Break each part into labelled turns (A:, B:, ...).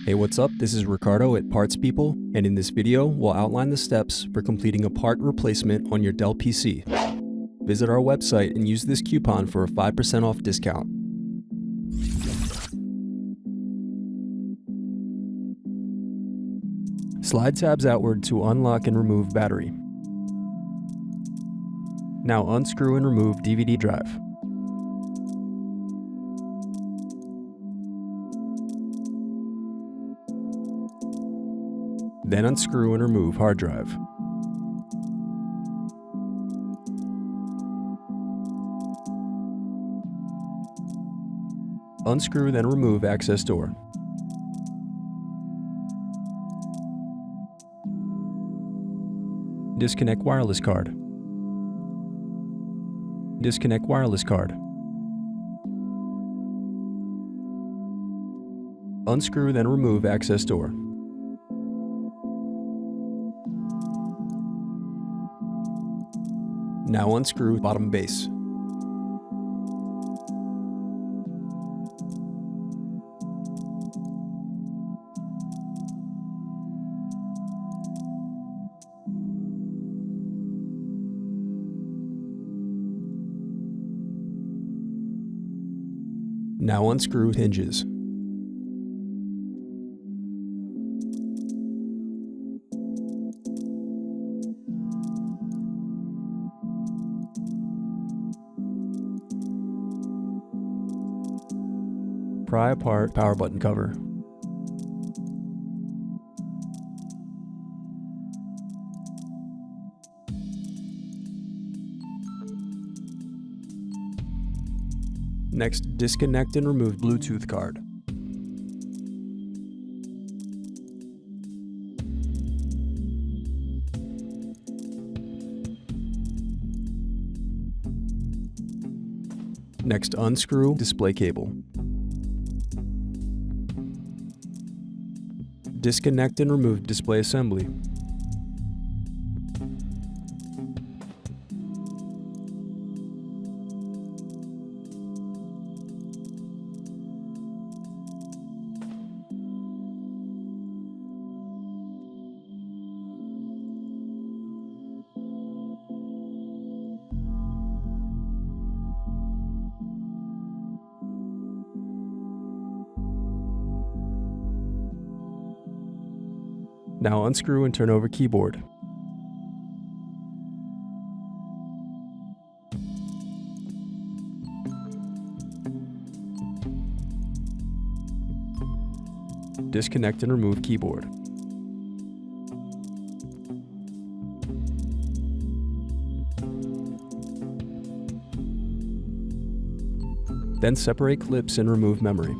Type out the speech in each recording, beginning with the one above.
A: Hey, what's up? This is Ricardo at Parts People, and in this video, we'll outline the steps for completing a part replacement on your Dell PC. Visit our website and use this coupon for a 5% off discount. Slide tabs outward to unlock and remove battery. Now unscrew and remove DVD drive. Then unscrew and remove hard drive. Unscrew, then remove access door. Disconnect wireless card. Disconnect wireless card. Unscrew, then remove access door. Now unscrew bottom base. Now unscrew hinges. Pry apart power button cover. Next, disconnect and remove Bluetooth card. Next, unscrew display cable. Disconnect and remove display assembly. Now unscrew and turn over keyboard. Disconnect and remove keyboard. Then separate clips and remove memory.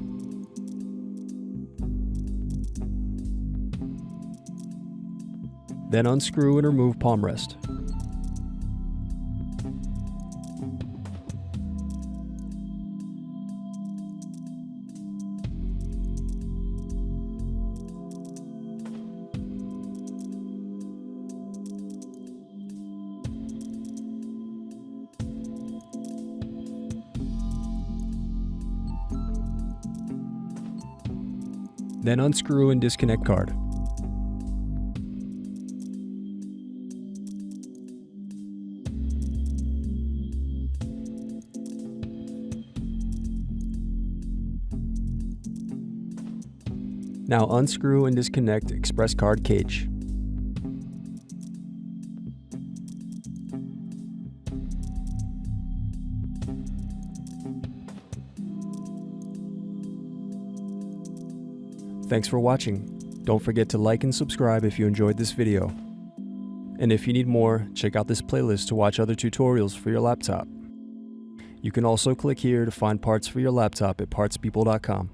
A: Then unscrew and remove palmrest. Then unscrew and disconnect card. Now unscrew and disconnect express card cage. Thanks for watching. Don't forget to like and subscribe if you enjoyed this video. And if you need more, check out this playlist to watch other tutorials for your laptop. You can also click here to find parts for your laptop at partspeople.com.